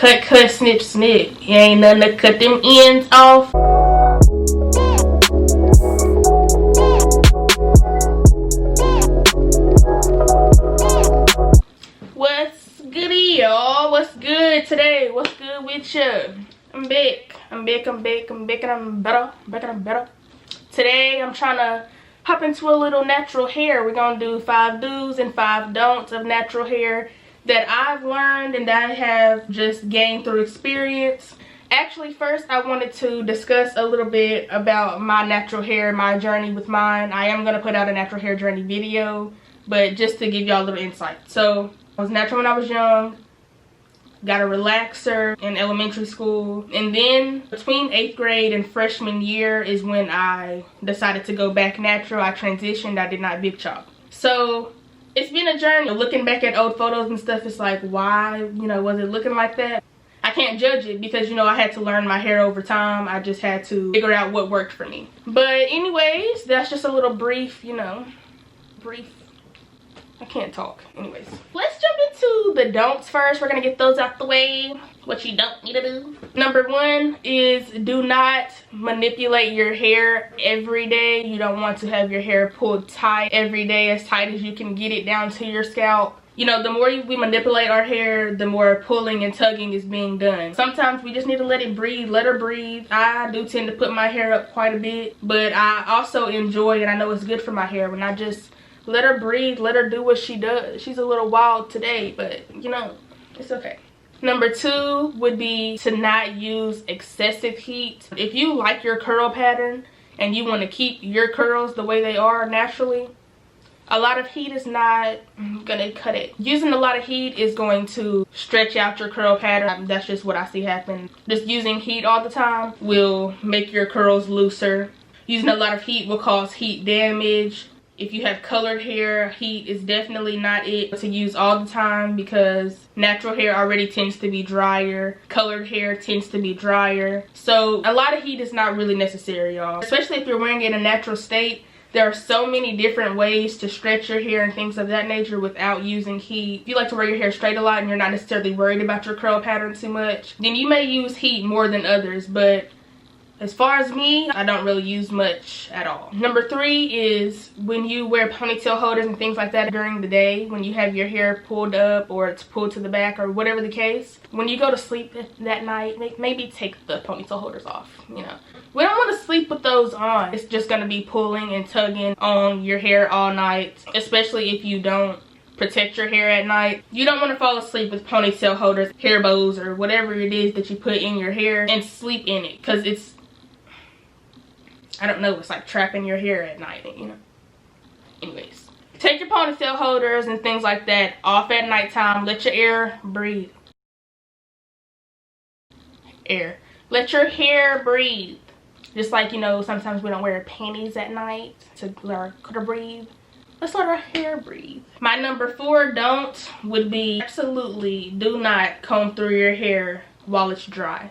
cut, snip, snip. You ain't nothing to cut them ends off. What's goody, y'all? What's good today? What's good with you? I'm back, and I'm better. Today, I'm trying to hop into a little natural hair. We're gonna do 5 do's and 5 don'ts of natural hair that I've learned and that I have just gained through experience. Actually, first I wanted to discuss a little bit about my natural hair, my journey with mine. I am going to put out a natural hair journey video, but just to give y'all a little insight. So, I was natural when I was young, got a relaxer in elementary school, and then between 8th grade and freshman year is when I decided to go back natural. I transitioned, I did not big chop. So, it's been a journey. Looking back at old photos and stuff, it's like, why, was it looking like that? I can't judge it because, I had to learn my hair over time. I just had to figure out what worked for me. But anyways, that's just a little brief, I can't talk. Anyways, let's jump into the don'ts first. We're gonna get those out the way. What you don't need to do. Number 1 is do not manipulate your hair every day. You don't want to have your hair pulled tight every day, as tight as you can get it down to your scalp. The more we manipulate our hair, the more pulling and tugging is being done. Sometimes we just need to let it breathe, let her breathe. I do tend to put my hair up quite a bit, but I also enjoy, and I know it's good for my hair, when I just let her breathe, let her do what she does. She's a little wild today, but it's okay. Number 2 would be to not use excessive heat. If you like your curl pattern and you want to keep your curls the way they are naturally, a lot of heat is not gonna cut it. Using a lot of heat is going to stretch out your curl pattern. That's just what I see happen. Just using heat all the time will make your curls looser. Using a lot of heat will cause heat damage. If you have colored hair, heat is definitely not it to use all the time because natural hair already tends to be drier. Colored hair tends to be drier. So a lot of heat is not really necessary, y'all. Especially if you're wearing it in a natural state. There are so many different ways to stretch your hair and things of that nature without using heat. If you like to wear your hair straight a lot and you're not necessarily worried about your curl pattern too much, then you may use heat more than others. But as far as me, I don't really use much at all. Number 3 is when you wear ponytail holders and things like that during the day, when you have your hair pulled up or it's pulled to the back or whatever the case, when you go to sleep that night, maybe take the ponytail holders off, We don't want to sleep with those on. It's just going to be pulling and tugging on your hair all night, especially if you don't protect your hair at night. You don't want to fall asleep with ponytail holders, hair bows, or whatever it is that you put in your hair and sleep in it, because it's, I don't know, it's like trapping your hair at night, Anyways, take your ponytail holders and things like that off at nighttime. Let your air breathe. Let your hair breathe. Just like, sometimes we don't wear panties at night to let our breathe. Let's let our hair breathe. My number 4 don't would be absolutely do not comb through your hair while it's dry.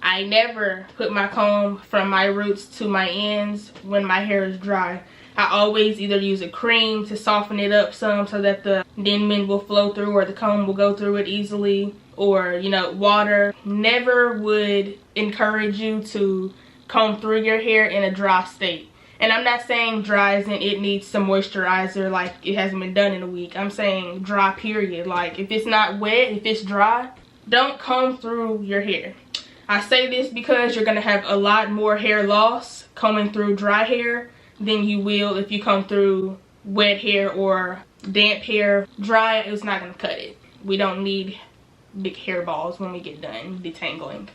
I never put my comb from my roots to my ends when my hair is dry. I always either use a cream to soften it up some so that the Denman will flow through or the comb will go through it easily, or water. Never would encourage you to comb through your hair in a dry state. And I'm not saying dry as in it needs some moisturizer like it hasn't been done in a week. I'm saying dry period. Like if it's not wet, if it's dry, don't comb through your hair. I say this because you're going to have a lot more hair loss combing through dry hair than you will if you comb through wet hair or damp hair. Dry is not going to cut it. We don't need big hair balls when we get done detangling.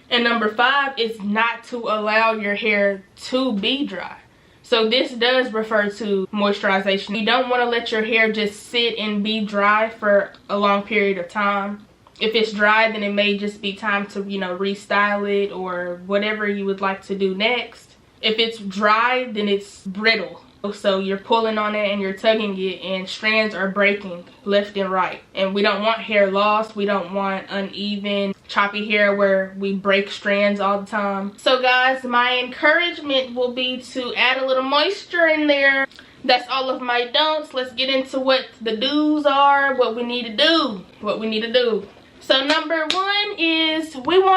And number 5 is not to allow your hair to be dry. So this does refer to moisturization. You don't want to let your hair just sit and be dry for a long period of time. If it's dry, then it may just be time to, restyle it or whatever you would like to do next. If it's dry, then it's brittle. So you're pulling on it and you're tugging it and strands are breaking left and right. And we don't want hair loss. We don't want uneven, choppy hair where we break strands all the time. So guys, my encouragement will be to add a little moisture in there. That's all of my don'ts. Let's get into what the do's are, what we need to do. So number 1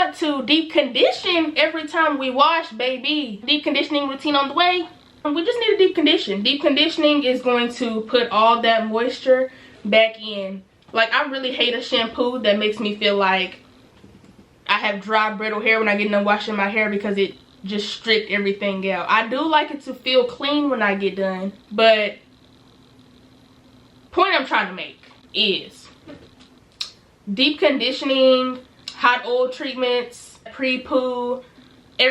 want to deep condition every time we wash, baby, deep conditioning routine on the way. We just need to deep condition. Deep conditioning is going to put all that moisture back in. Like, I really hate a shampoo that makes me feel like I have dry, brittle hair when I get done washing my hair, because it just stripped everything out. I do like it to feel clean when I get done, but point I'm trying to make is deep conditioning, hot oil treatments, pre-poo,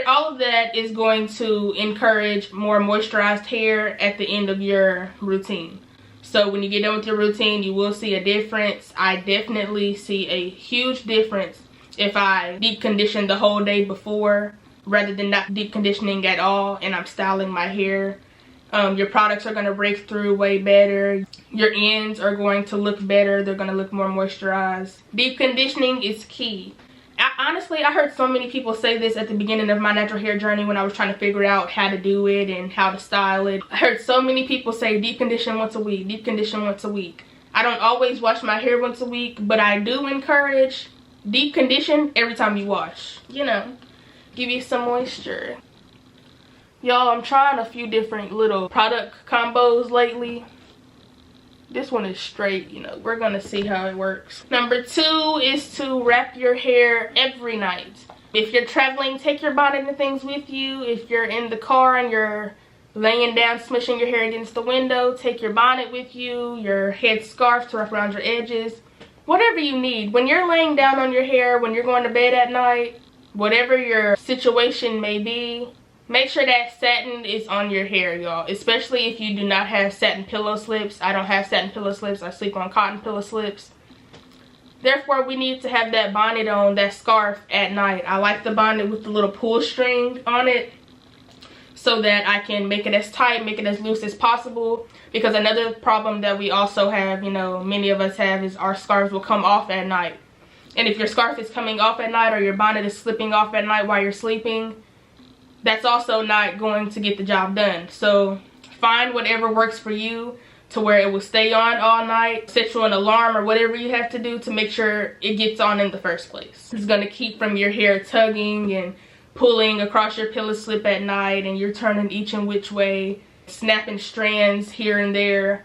all of that is going to encourage more moisturized hair at the end of your routine. So when you get done with your routine, you will see a difference. I definitely see a huge difference if I deep condition the whole day before rather than not deep conditioning at all and I'm styling my hair. Your products are going to break through way better. Your ends are going to look better. They're going to look more moisturized. Deep conditioning is key. Honestly, I heard so many people say this at the beginning of my natural hair journey when I was trying to figure out how to do it and how to style it. I heard so many people say deep condition once a week, deep condition once a week. I don't always wash my hair once a week, but I do encourage deep condition every time you wash. You know, give you some moisture. Y'all, I'm trying a few different little product combos lately. This one is straight, you know, we're gonna see how it works. Number 2 is to wrap your hair every night. If you're traveling, take your bonnet and things with you. If you're in the car and you're laying down, smushing your hair against the window, take your bonnet with you, your head scarf to wrap around your edges. Whatever you need. When you're laying down on your hair, when you're going to bed at night, whatever your situation may be, make sure that satin is on your hair, y'all. Especially if you do not have satin pillow slips. I don't have satin pillow slips. I sleep on cotton pillow slips. Therefore, we need to have that bonnet on, that scarf at night. I like the bonnet with the little pull string on it so that I can make it as tight, make it as loose as possible. Because another problem that we also have, you know, many of us have, is our scarves will come off at night. And if your scarf is coming off at night or your bonnet is slipping off at night while you're sleeping, that's also not going to get the job done. So find whatever works for you to where it will stay on all night. Set you an alarm or whatever you have to do to make sure it gets on in the first place. It's going to keep from your hair tugging and pulling across your pillow slip at night and you're turning each and which way, snapping strands here and there.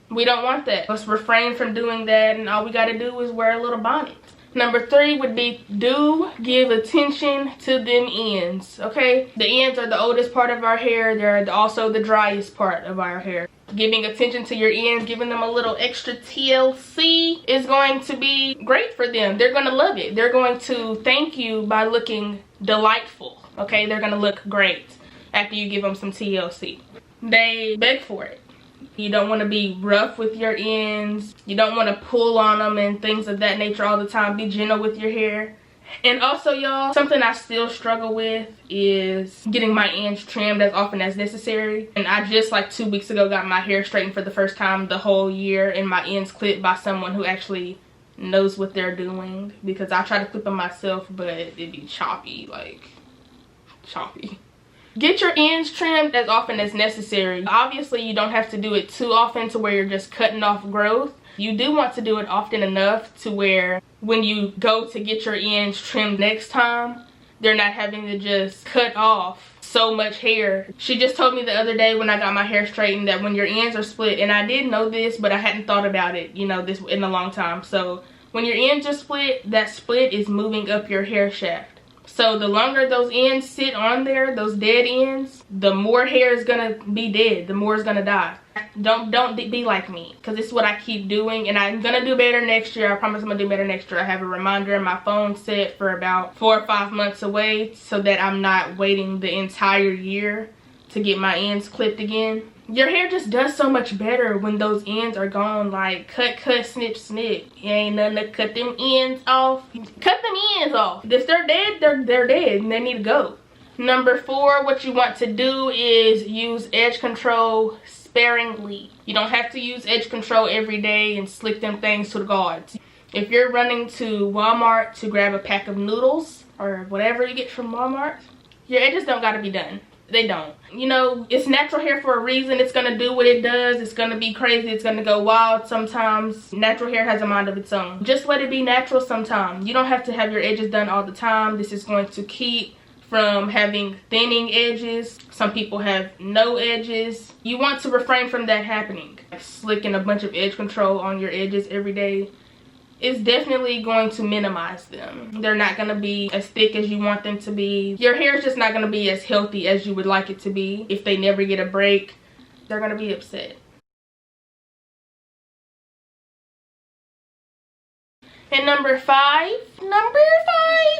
We don't want that. Let's refrain from doing that, and all we got to do is wear a little bonnet. Number 3 would be, do give attention to them ends, okay? The ends are the oldest part of our hair. They're also the driest part of our hair. Giving attention to your ends, giving them a little extra TLC is going to be great for them. They're going to love it. They're going to thank you by looking delightful, okay? They're going to look great after you give them some TLC. They beg for it. You don't want to be rough with your ends. You don't want to pull on them and things of that nature all the time. Be gentle with your hair. And also, y'all, something I still struggle with is getting my ends trimmed as often as necessary. And I just like 2 weeks ago got my hair straightened for the first time the whole year, and my ends clipped by someone who actually knows what they're doing, because I try to clip them myself, but it'd be choppy, like choppy. Get your ends trimmed as often as necessary. Obviously, you don't have to do it too often to where you're just cutting off growth. You do want to do it often enough to where when you go to get your ends trimmed next time, they're not having to just cut off so much hair. She just told me the other day when I got my hair straightened that when your ends are split, and I did know this, but I hadn't thought about it, you know, this in a long time. So when your ends are split, that split is moving up your hair shaft. So the longer those ends sit on there, those dead ends, the more hair is gonna be dead, the more is gonna die. Don't be like me, because this is what I keep doing, and I'm gonna do better next year. I promise I'm gonna do better next year. I have a reminder in my phone set for about 4 or 5 months away so that I'm not waiting the entire year to get my ends clipped again. Your hair just does so much better when those ends are gone. Like, cut, snip, snip. You ain't nothing to cut them ends off. Cut them ends off. If they're dead, they're dead and they need to go. Number 4, what you want to do is use edge control sparingly. You don't have to use edge control every day and slick them things to the gods. If you're running to Walmart to grab a pack of noodles or whatever you get from Walmart, your edges don't gotta be done. They don't. You know, it's natural hair for a reason. It's gonna do what it does. It's gonna be crazy. It's gonna go wild sometimes. Natural hair has a mind of its own. Just let it be natural sometimes. You don't have to have your edges done all the time. This is going to keep from having thinning edges. Some people have no edges. You want to refrain from that happening. Like slicking a bunch of edge control on your edges every day is definitely going to minimize them. They're not going to be as thick as you want them to be. Your hair is just not going to be as healthy as you would like it to be. If they never get a break, they're going to be upset. And number five,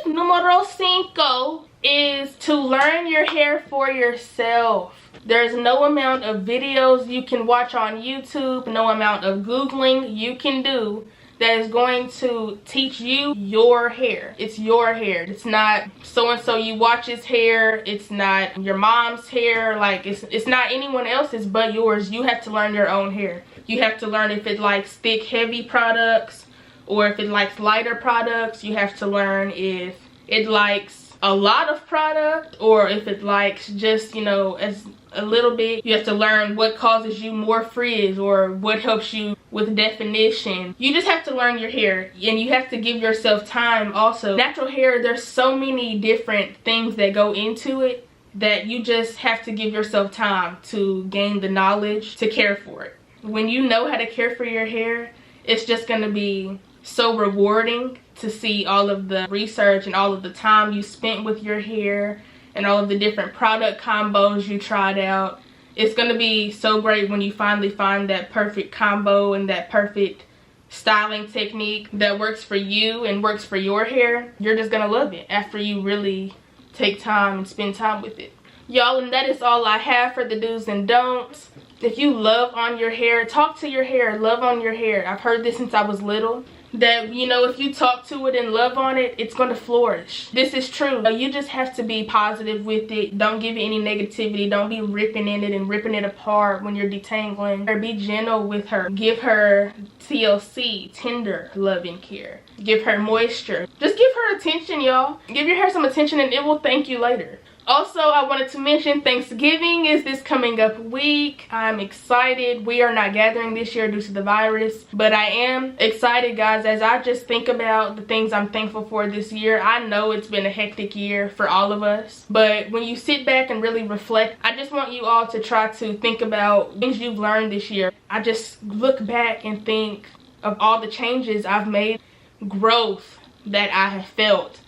numero cinco, is to learn your hair for yourself. There's no amount of videos you can watch on YouTube, no amount of Googling you can do that is going to teach you your hair. It's your hair. It's not so-and-so you watch's hair. It's not your mom's hair. Like, it's not anyone else's but yours. You have to learn your own hair. You have to learn if it likes thick, heavy products or if it likes lighter products. You have to learn if it likes a lot of product or if it likes just, you know, as a little bit. You have to learn what causes you more frizz or what helps you with definition. You just have to learn your hair, and you have to give yourself time also. Natural hair, there's so many different things that go into it that you just have to give yourself time to gain the knowledge to care for it. When you know how to care for your hair, it's just going to be so rewarding to see all of the research and all of the time you spent with your hair and all of the different product combos you tried out. It's going to be so great when you finally find that perfect combo and that perfect styling technique that works for you and works for your hair. You're just going to love it after you really take time and spend time with it. Y'all, and that is all I have for the do's and don'ts. If you love on your hair, talk to your hair, love on your hair. I've heard this since I was little, that, you know, if you talk to it and love on it, it's going to flourish. This is true. You just have to be positive with it. Don't give it any negativity. Don't be ripping in it and ripping it apart when you're detangling. Or be gentle with her. Give her TLC, tender loving care. Give her moisture. Just give her attention, y'all. Give your hair some attention and it will thank you later. Also, I wanted to mention Thanksgiving is this coming up week. I'm excited. We are not gathering this year due to the virus, but I am excited, guys, as I just think about the things I'm thankful for this year. I know it's been a hectic year for all of us, but when you sit back and really reflect, I just want you all to try to think about things you've learned this year. I just look back and think of all the changes I've made, growth that I have felt.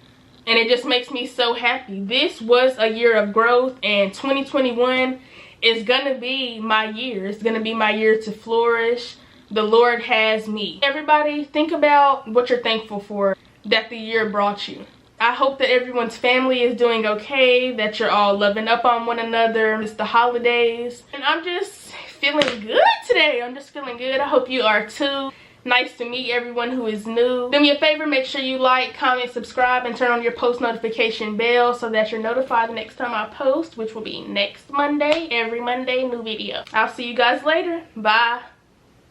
And it just makes me so happy. This was a year of growth, and 2021 is gonna be my year. It's gonna be my year to flourish. The Lord has me. Everybody, think about what you're thankful for that the year brought you. I hope that everyone's family is doing okay, that you're all loving up on one another. It's the holidays. And I'm just feeling good today. I'm just feeling good. I hope you are too. Nice to meet everyone who is new. Do me a favor, make sure you like, comment, subscribe, and turn on your post notification bell so that you're notified the next time I post, which will be next Monday. Every Monday, new video. I'll see you guys later. Bye.